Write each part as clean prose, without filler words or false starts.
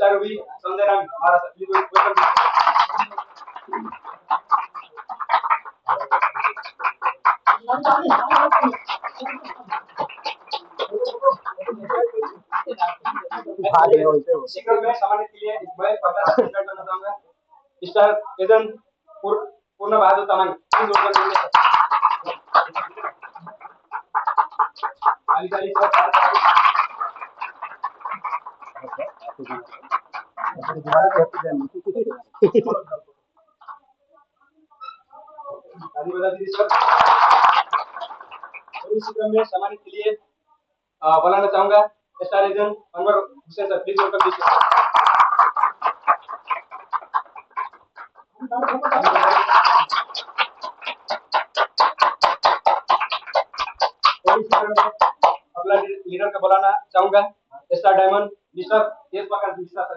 Mister Ravi Sanjay Ram हमारा please welcome. शीघ्र में सामान्य के लिए मैं पता करना चाहूंगा मिस्टर एजन पूर्ण बहादुर तमंग प्लीज वेलकम। ताली बजा दीजिए सर। और इसी क्रम में सामान्य के लिए बुलाना चाहूंगा स्टार एजन Anwar Hussain sir please welcome दीजिए। अगला लीडर का बुलाना चाहूंगा स्टार डायमंड मिस्टर देश प्रकाश मिश्रा सर।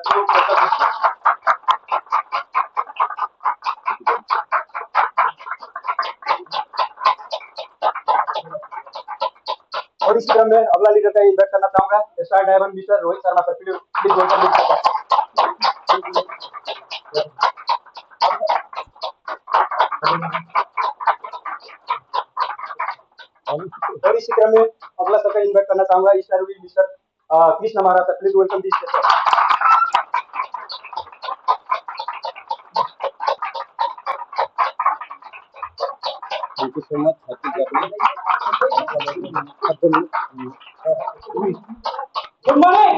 और इस क्रम में अगला लीडर का इन्वाइट करना चाहूंगा star diamond mister Rohit Sharma sir please welcome दीजिए। और इसी क्रम में अगला सबका इन्वाइट करना चाहूंगा star mister Krishna Maharaj sir please welcome दीजिए sir. Thank you so much. Good morning.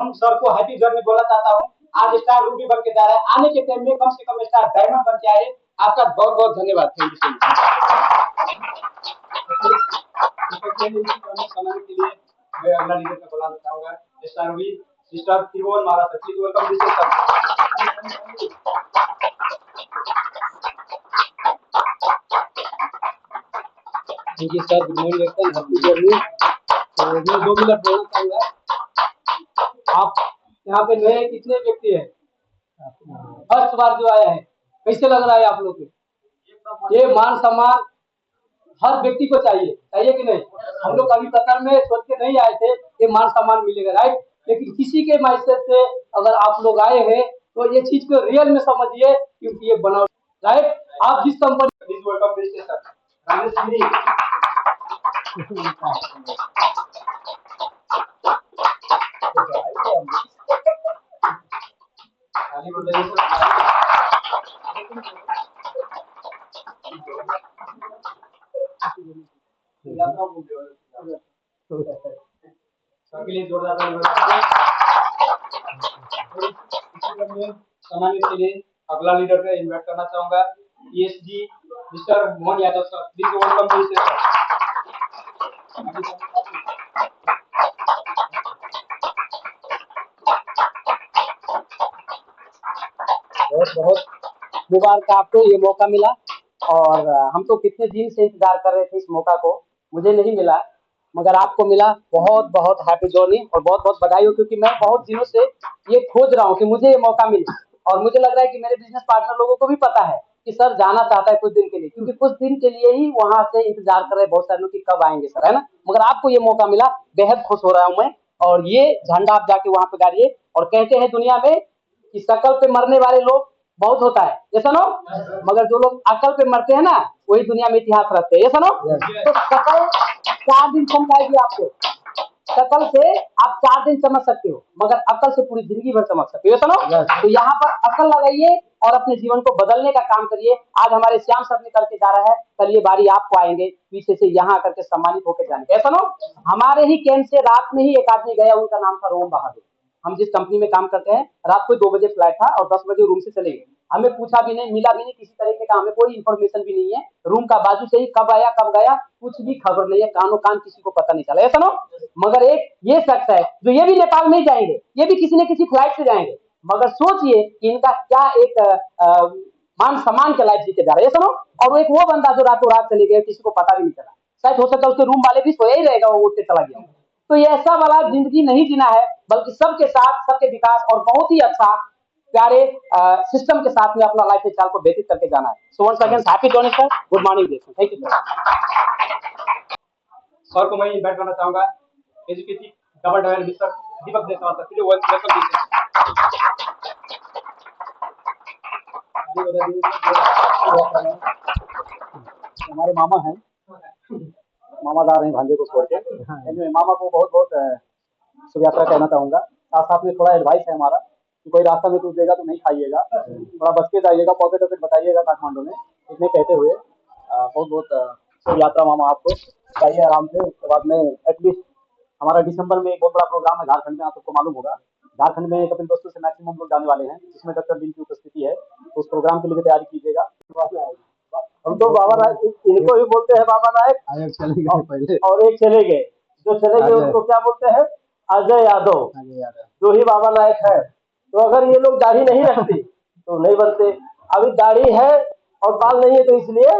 हम सर को हैप्पी जर्नी बोलना चाहता हूँ। आज स्टार रूबी बन के जा रहा है, आने के टाइम में कम से कम स्टार डायमंड बन के आए। आपका बहुत बहुत धन्यवाद। Thank you so much. के लिए मैं अगला लीडर को बुलाना चाहूंगा star Ruby sister Tribhuvan Maharaj please welcome दीजिए sir. Thank you sir. Good morning happy journey. तो मैं 2 मिनट बोलना चाहूंगा। आप यहाँ पे नए कितने व्यक्ति हैं? फर्स्ट बार जो आया है, कैसे लग रहा है आप लोग को? ये मान सम्मान हर व्यक्ति को चाहिए, चाहिए कि नहीं? हम लोग अभी कतर में सोच के नहीं आए थे ये मान सम्मान मिलेगा, राइट? लेकिन किसी के मैसेज से अगर आप लोग आए हैं तो ये चीज को रियल में समझिए, क्योंकि ये बना, राइट? आप जिस कंपनी प्लीज वेलकम दीजिए सर। राजेश गिरी सबके लिए जोरदार सामान्य के लिए अगला लीडर का इन्वाइट करना चाहूंगा ESG mister Mohan Yadav sir please welcome दीजिए सर। बहुत बहुत मुबारक आपको ये मौका मिला, और हम तो कितने दिन से इंतजार कर रहे थे इस मौका को, मुझे नहीं मिला मगर आपको मिला। बहुत बहुत हैप्पी जर्नी और बहुत बहुत बधाई हो, क्योंकि मैं बहुत दिनों से ये खोज रहा हूँ कि मुझे ये मौका मिले, और मुझे लग रहा है कि मेरे बिजनेस पार्टनर लोगों को भी पता है कि सर जाना चाहता है कुछ दिन के लिए, क्योंकि कुछ दिन के लिए ही वहां से इंतजार कर रहे बहुत सारे लोग कि कब आएंगे सर, है ना? मगर आपको ये मौका मिला, बेहद खुश हो रहा हूँ मैं। और ये झंडा आप जाके वहां पे गाड़िए, और कहते हैं दुनिया में कि शकल पे मरने वाले लोग बहुत होता है, ये सुनो, मगर जो लोग अकल पे मरते हैं ना वही दुनिया में इतिहास रखते हैं, ये सुनो। तो शकल 4 दिन समझाएगी आपको, शकल से आप 4 दिन समझ सकते हो, मगर अकल से पूरी जिंदगी भर समझ सकते हो, ये सुनो। तो यहाँ पर अकल लगाइए और अपने जीवन को बदलने का काम करिए। आज हमारे श्याम सर निकल के जा रहा है, कल ये बारी आपको आएंगे पीछे से यहाँ आकर के सम्मानित होकर जाएंगे, ऐसा सुनो। हमारे ही कैंप से रात में ही एक आदमी गया, उनका नाम था रोम बहादुर। हम जिस कंपनी में काम करते हैं, रात को 2 बजे फ्लाइट था और 10 बजे रूम से चले गए। हमें पूछा भी नहीं, मिला भी नहीं, किसी तरीके का हमें कोई इन्फॉर्मेशन भी नहीं है। रूम का बाजू से ही कब आया कब गया कुछ भी खबर नहीं है, कानों कान किसी को पता नहीं चला, ऐसा ना। मगर एक ये शख्स है जो ये भी नेपाल में ही जाएंगे, ये भी किसी न किसी फ्लाइट से जाएंगे, मगर सोचिए कि इनका क्या एक मान सम्मान के लाइफ जीते जा रहे हैं, सुनो। और एक वो बंदा जो रातों रात चले गए, किसी को पता भी नहीं चला, शायद हो सकता है उसके रूम वाले भी सोया ही रहेगा, वो उठ के चला गया। तो ये ऐसा वाला जिंदगी नहीं जीना है, बल्कि सबके साथ सबके विकास और बहुत ही अच्छा प्यारे सिस्टम के साथ में अपना लाइफ स्टाइल को व्यतीत करके जाना है। So once again happy journey sir, good morning, thank you sir. को मैं इन्वाइट करना चाहूंगा educative governor mister Deepak Deswal sir, please welcome हमारे मामा हैं, मामा जा रहे हैं भांजे को छोड़ के। Anyway, मामा को बहुत बहुत शुभ यात्रा कहना चाहूंगा। साथ साथ में थोड़ा एडवाइस है हमारा कि कोई रास्ता में कुछ देगा तो नहीं खाइएगा, थोड़ा बच के जाइएगा, पॉकेट वॉकेट बताइएगा काठमांडू में। इतने कहते हुए बहुत बहुत शुभ यात्रा मामा आपको। जाइए आराम से, उसके बाद में एटलीस्ट हमारा दिसंबर में एक बहुत बड़ा प्रोग्राम है झारखंड में, आप सबको मालूम होगा। झारखंड में कपिल वस्तु से मैक्सिमम लोग जाने वाले हैं, जिसमें डॉक्टर दिन की उपस्थिति है, तो उस प्रोग्राम के लिए भी तैयारी कीजिएगा। हम तो बाबा नायक इनको ही बोलते हैं, बाबा नायक चले गए पहले और एक चले गए, जो चले गए उनको क्या बोलते हैं, अजय यादव, जो ही बाबा नायक है। तो अगर ये लोग दाढ़ी नहीं रखते तो नहीं बनते। अभी दाढ़ी है और बाल नहीं है, तो इसलिए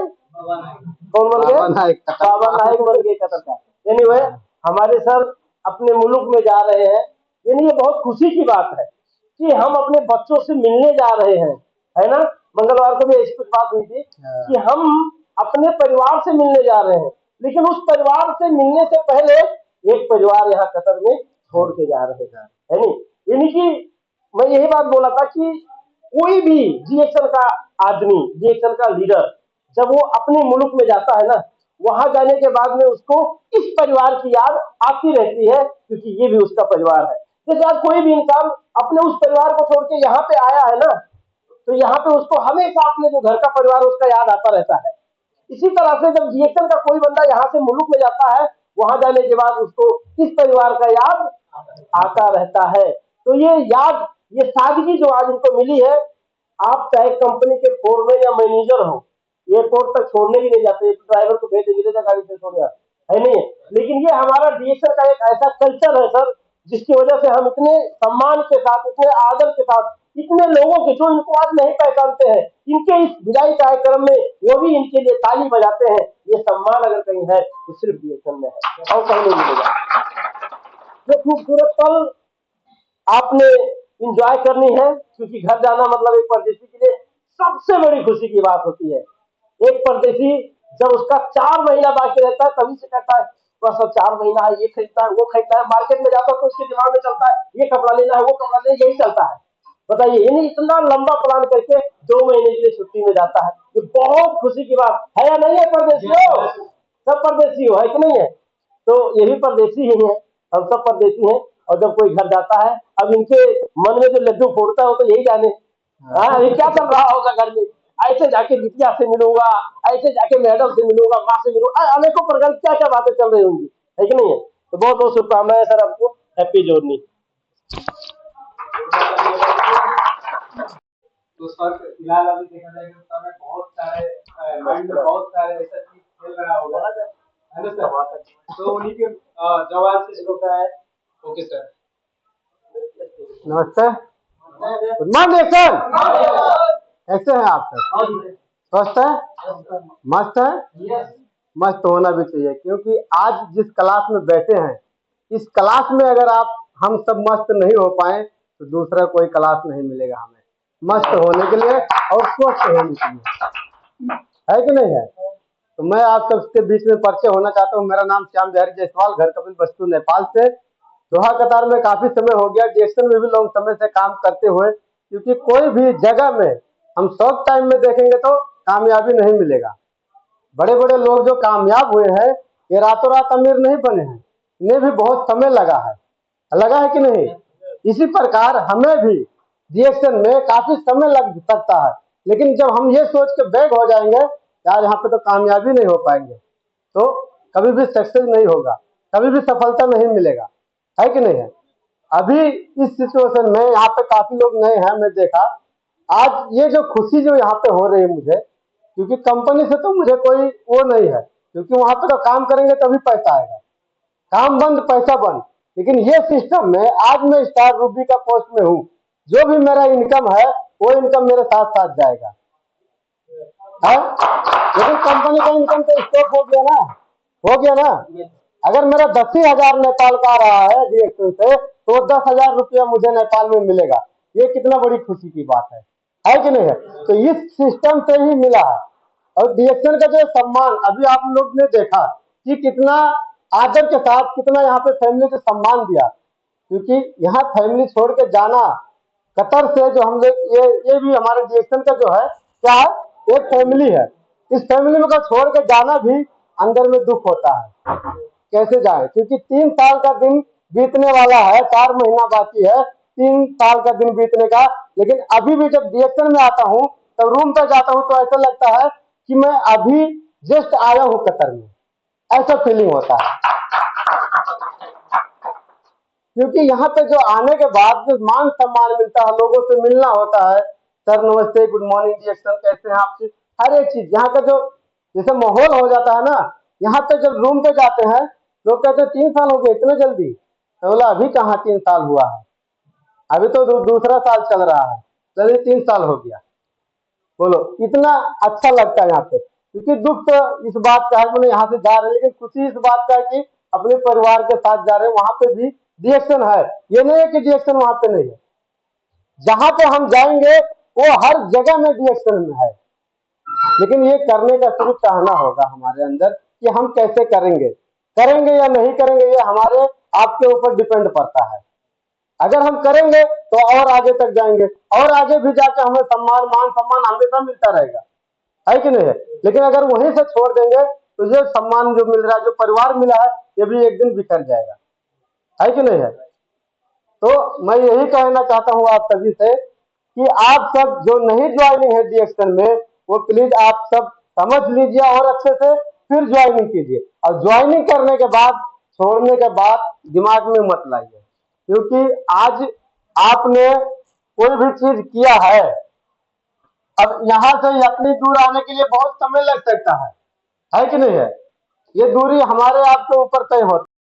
कौन बन गए, बाबा नायक बन गए कतर का। एनीवे, हमारे सर अपने मुल्क में जा रहे हैं, यानी ये बहुत खुशी की बात है कि हम अपने बच्चों से मिलने जा रहे हैं, है ना। मंगलवार को भी ऐसी कुछ बात हुई थी कि हम अपने परिवार से मिलने जा रहे हैं, लेकिन उस परिवार से मिलने से पहले एक परिवार यहाँ कतर में छोड़ के जा रहे हैं, है नहीं। यानी कि मैं यही बात बोला था कि कोई भी जीएक्शन का आदमी, जीएक्शन का लीडर, जब वो अपने मुल्क में जाता है ना, वहां जाने के बाद में उसको इस परिवार की याद आती रहती है, क्योंकि ये भी उसका परिवार है। जैसे आज कोई भी इंसान अपने उस परिवार को छोड़ के यहाँ पे आया है ना, तो यहाँ पे उसको हमेशा अपने जो घर का परिवार उसका याद आता रहता है। इसी तरह से जब जीएक्शन का कोई बंदा यहाँ से मुल्क में जाता है, वहां जाने के बाद उसको इस परिवार का याद आता रहता है। तो ये याद, ये सादगी जो आज इनको मिली है, आप चाहे कंपनी के फोरमैन या मैनेजर हो, एयरपोर्ट तक छोड़ने भी नहीं जाते, तो ड्राइवर को भेज देंगे गाड़ी से छोड़ यार, है नहीं। लेकिन ये हमारा डीएक्शन का एक ऐसा कल्चर है सर, जिसकी वजह से हम इतने सम्मान के साथ, इतने आदर के साथ, इतने लोगों के जो इनको आज नहीं पहचानते हैं, इनके इस विदाई कार्यक्रम में वो भी इनके लिए ताली बजाते हैं। ये सम्मान अगर कहीं है तो सिर्फ डीएक्शन में है, और कहीं नहीं मिलेगा। ये खूबसूरत पल आपने इंजॉय करनी है, क्योंकि घर जाना मतलब एक परदेशी के लिए सबसे बड़ी खुशी की बात होती है। एक परदेशी जब उसका 4 महीना बाकी रहता है, तभी से कहता है बस अब 4 महीना है, ये खरीदना है, वो खरीदना है, मार्केट में जाता है तो उसके दिमाग में चलता है ये कपड़ा लेना है, वो कपड़ा लेना है, यही चलता है। बताइए, यानी इतना लंबा प्लान करके 2 महीने के लिए छुट्टी में जाता है, ये बहुत खुशी की बात है या नहीं है परदेशियों? सब परदेशी हो, है कि नहीं है? तो ये भी परदेशी ही है, हम सब परदेशी हैं। और जब कोई घर जाता है, अब इनके मन में जो लड्डू फोड़ता है वो तो यही जाने, अभी क्या चल रहा होगा घर में। ऐसे जाके बिटिया से मिलूंगा, ऐसे जाके मैडम से मिलूंगा, माँ से मिलूंगा, अनेकों प्रकार क्या क्या बातें चल रही होंगी, है कि नहीं है। तो बहुत बहुत शुभकामनाएं सर आपको, हैप्पी जर्नी। तो सर फिलहाल अभी देखा जाए तो सर में बहुत सारे माइंड में बहुत सारे ऐसा चीज खेल रहा होगा, है ना सर। तो उन्हीं के जवाब से शुरू होता है। ओके सर, नमस्ते, गुड मॉर्निंग सर। कैसे हैं आप सर? स्वस्थ है, मस्त है, मस्त होना भी चाहिए, क्योंकि आज जिस क्लास में बैठे हैं, इस क्लास में अगर आप हम सब मस्त नहीं हो पाए तो दूसरा कोई क्लास नहीं मिलेगा हमें मस्त होने के लिए और स्वस्थ होने के लिए, है कि नहीं है। तो मैं आप सबके बीच में परिचय होना चाहता हूँ। मेरा नाम श्याम बिहारी जायसवाल, घर कपिल वस्तु, नेपाल से। दोहा कतार में काफी समय हो गया, जेक्शन में भी लॉन्ग समय से काम करते हुए, क्योंकि कोई भी जगह में हम शॉर्ट टाइम में देखेंगे तो कामयाबी नहीं मिलेगा। बड़े बड़े लोग जो कामयाब हुए हैं, ये रातों रात अमीर नहीं बने हैं, इन्हें भी बहुत समय लगा है कि नहीं। इसी प्रकार हमें भी रिएक्शन में काफी समय लग सकता है, लेकिन जब हम ये सोच के बैक हो जाएंगे यार यहाँ पे तो कामयाबी नहीं हो पाएंगे, तो कभी भी सक्सेस नहीं होगा, कभी भी सफलता नहीं मिलेगा, है कि नहीं है। अभी इस सिचुएशन में यहाँ पे काफी लोग नए हैं, मैं देखा आज ये जो खुशी जो यहाँ पे हो रही है मुझे, क्योंकि कंपनी से तो मुझे कोई वो नहीं है, क्योंकि वहां पे तो काम करेंगे तभी पैसा आएगा, काम बंद पैसा बंद। लेकिन ये सिस्टम में आज मैं स्टार रूबी का पोस्ट में हूँ, जो भी मेरा इनकम है वो इनकम मेरे साथ साथ जाएगा, है। लेकिन कंपनी का इनकम तो स्टॉप हो गया ना। अगर मेरा 10,000 नेपाल का आ रहा है रिएक्शन से, तो 10,000 रुपया मुझे नेपाल में मिलेगा। ये कितना बड़ी खुशी की बात है कि नहीं है। तो इस सिस्टम से ही मिला है। और रिएक्शन का जो सम्मान अभी आप लोग ने देखा कि कितना आदर के साथ, कितना यहाँ पे फैमिली को सम्मान दिया, क्योंकि यहाँ फैमिली छोड़ के जाना, कतर से जो हम लोग ये भी हमारे डीएक्शन का जो है क्या है, एक फैमिली है। इस फैमिली में का छोड़ के जाना भी अंदर में दुख होता है। कैसे जाए, क्योंकि 3 साल का दिन बीतने वाला है, 4 महीना बाकी है 3 साल का दिन बीतने का। लेकिन अभी भी जब डीएक्शन में आता हूँ, तब रूम पे जाता हूँ, तो ऐसा लगता है कि मैं अभी जस्ट आया हूँ कतर में, ऐसा फीलिंग होता है। क्योंकि यहाँ पे जो आने के बाद जो मान सम्मान मिलता है, लोगों से मिलना होता है, सर नमस्ते, गुड मॉर्निंग डीएक्शन, कैसे हैं आप, हर एक चीज यहाँ का जो जैसे माहौल हो जाता है ना। यहाँ पे जब रूम पे जाते हैं, लोग कहते हैं 3 साल हो गए इतने जल्दी, तो बोला अभी कहाँ 3 साल हुआ है, अभी तो दूसरा साल चल रहा है, चलिए 3 साल हो गया। बोलो इतना अच्छा लगता है यहाँ पे। क्योंकि दुख तो इस बात का है, मैंने यहाँ से जा रहे हैं, लेकिन खुशी इस बात का है कि अपने परिवार के साथ जा रहे हैं। वहां पे भी डीएक्शन है, ये नहीं है कि डीएक्शन वहां पे नहीं है, जहां पे हम जाएंगे वो हर जगह में डीएक्शन में है। लेकिन ये करने का शुरू चाहना होगा हमारे अंदर कि हम कैसे करेंगे, करेंगे या नहीं करेंगे, ये हमारे आपके ऊपर डिपेंड पड़ता है। अगर हम करेंगे तो और आगे तक जाएंगे, और आगे भी जाकर हमें सम्मान, मान सम्मान हमेशा मिलता रहेगा, है कि नहीं है। लेकिन अगर वहीं से छोड़ देंगे तो ये सम्मान जो मिल रहा है, जो परिवार मिला है, ये भी एक दिन बिखर जाएगा, है कि नहीं है। तो मैं यही कहना चाहता हूँ आप सभी से कि आप सब जो नहीं ज्वाइनिंग है डीएक्शन में, वो प्लीज आप सब समझ लीजिए और अच्छे से फिर ज्वाइनिंग कीजिए। और ज्वाइनिंग करने के बाद, छोड़ने के बाद दिमाग में मत लाइए, क्योंकि आज आपने कोई भी चीज किया है, अब यहाँ से इतनी दूर आने के लिए बहुत समय लग सकता है कि नहीं है। ये दूरी हमारे आपके ऊपर तय होती है।